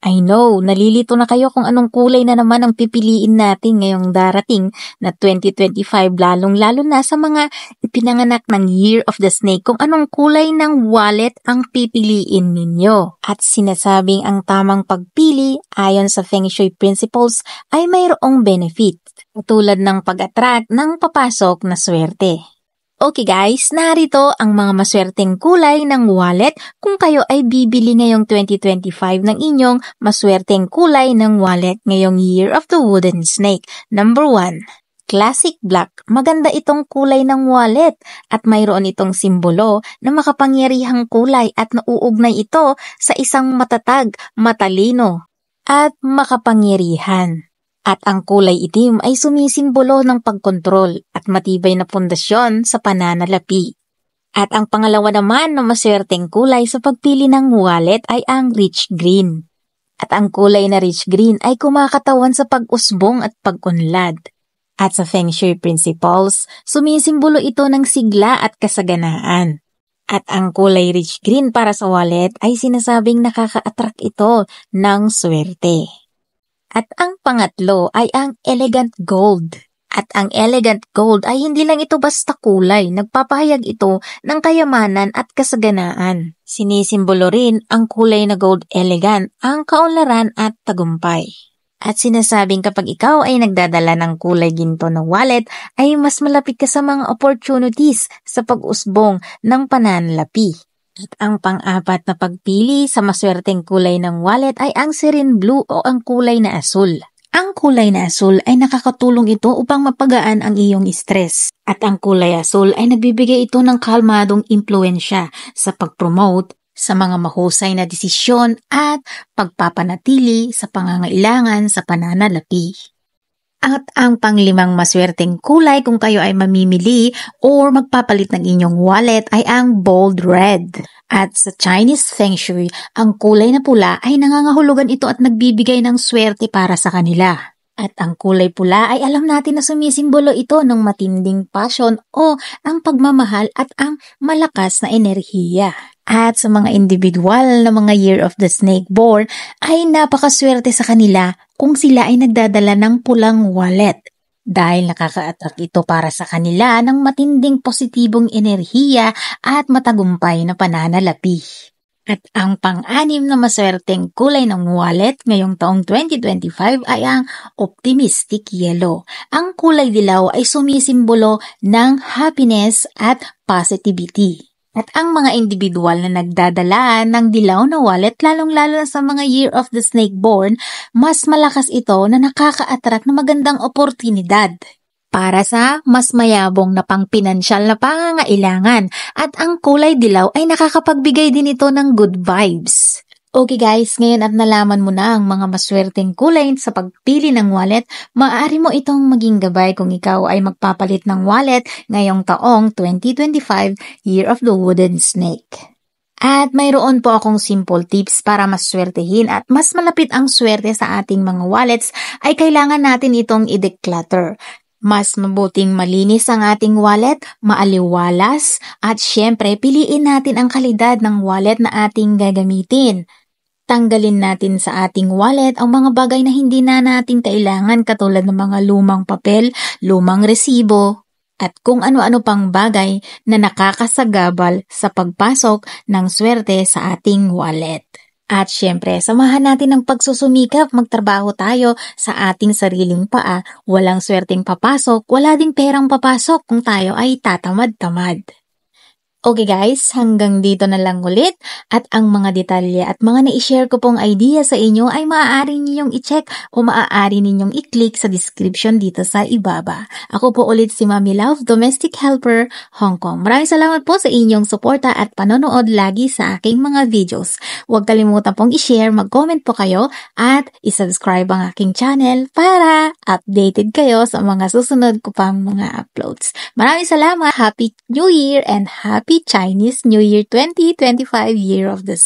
I know, nalilito na kayo kung anong kulay na naman ang pipiliin natin ngayong darating na 2025, lalong-lalo na sa mga ipinanganak ng Year of the Snake kung anong kulay ng wallet ang pipiliin ninyo. At sinasabing ang tamang pagpili ayon sa Feng Shui principles ay mayroong benefit, tulad ng pag-attract ng papasok na swerte. Okay guys, narito ang mga maswerteng kulay ng wallet kung kayo ay bibili ngayong 2025 ng inyong maswerteng kulay ng wallet ngayong Year of the Wooden Snake. Number 1, Classic Black. Maganda itong kulay ng wallet at mayroon itong simbolo na makapangyarihang kulay at nauugnay ito sa isang matatag, matalino at makapangyarihan. At ang kulay itim ay sumisimbolo ng pagkontrol at matibay na pundasyon sa pananalapi. At ang pangalawa naman na maswerteng kulay sa pagpili ng wallet ay ang rich green. At ang kulay na rich green ay kumakatawan sa pag-usbong at pag-unlad. At sa Feng Shui principles, sumisimbolo ito ng sigla at kasaganaan. At ang kulay rich green para sa wallet ay sinasabing nakaka-attract ito ng swerte. At ang pangatlo ay ang elegant gold. At ang elegant gold ay hindi lang ito basta kulay, nagpapahayag ito ng kayamanan at kasaganaan. Sinisimbolo rin ang kulay na gold elegant, ang kaunlaran at tagumpay. At sinasabing kapag ikaw ay nagdadala ng kulay ginto na wallet, ay mas malapit ka sa mga opportunities sa pag-usbong ng pananalapi. At ang pang-apat na pagpili sa maswerteng kulay ng wallet ay ang serene blue o ang kulay na asul. Ang kulay na asul ay nakakatulong ito upang mapagaan ang iyong stress. At ang kulay asul ay nagbibigay ito ng kalmadong impluensya sa pag-promote sa mga mahusay na desisyon at pagpapanatili sa pangangailangan sa pananalapi. At ang panglimang maswerteng kulay kung kayo ay mamimili or magpapalit ng inyong wallet ay ang bold red. At sa Chinese Feng Shui, ang kulay na pula ay nangangahulugan ito at nagbibigay ng swerte para sa kanila. At ang kulay pula ay alam natin na sumisimbolo ito ng matinding passion o ang pagmamahal at ang malakas na enerhiya. At sa mga individual na mga Year of the Snake born ay napakaswerte sa kanila kung sila ay nagdadala ng pulang wallet. Dahil nakaka-attract ito para sa kanila ng matinding positibong enerhiya at matagumpay na pananalapi. At ang pang-anim na maswerteng kulay ng wallet ngayong taong 2025 ay ang optimistic yellow. Ang kulay dilaw ay sumisimbolo ng happiness at positivity. At ang mga individual na nagdadala ng dilaw na wallet, lalong-lalo na sa mga Year of the Snake born, mas malakas ito na nakaka-attract na magandang oportunidad para sa mas mayabong na pang-pinansyal na pangangailangan. At ang kulay dilaw ay nakakapagbigay din ito ng good vibes. Okay guys, ngayon at nalaman mo na ang mga maswerteng kulay sa pagpili ng wallet, maaari mo itong maging gabay kung ikaw ay magpapalit ng wallet ngayong taong 2025 Year of the Wooden Snake. At mayroon po akong simple tips para mas swertehin at mas malapit ang swerte sa ating mga wallets ay kailangan natin itong i-declutter. Mas mabuting malinis ang ating wallet, maaliwalas, at syempre piliin natin ang kalidad ng wallet na ating gagamitin. Tanggalin natin sa ating wallet ang mga bagay na hindi na natin kailangan katulad ng mga lumang papel, lumang resibo, at kung ano-ano pang bagay na nakakasagabal sa pagpasok ng swerte sa ating wallet. At syempre, samahan natin ang pagsusumikap, magtrabaho tayo sa ating sariling paa. Walang swerteng papasok, wala ding perang papasok kung tayo ay tatamad-tamad. Okay guys, hanggang dito na lang ulit at ang mga detalye at mga na-share ko pong idea sa inyo ay maaari ninyong i-check o maaari ninyong i-click sa description dito sa ibaba. Ako po ulit si Mami Love, Domestic Helper, Hong Kong. Maraming salamat po sa inyong suporta at panonood lagi sa aking mga videos. Huwag kalimutan pong i-share, mag-comment po kayo at i-subscribe ang aking channel para updated kayo sa mga susunod ko pang mga uploads. Maraming salamat! Happy New Year and Happy Chinese New Year 2025 Year of the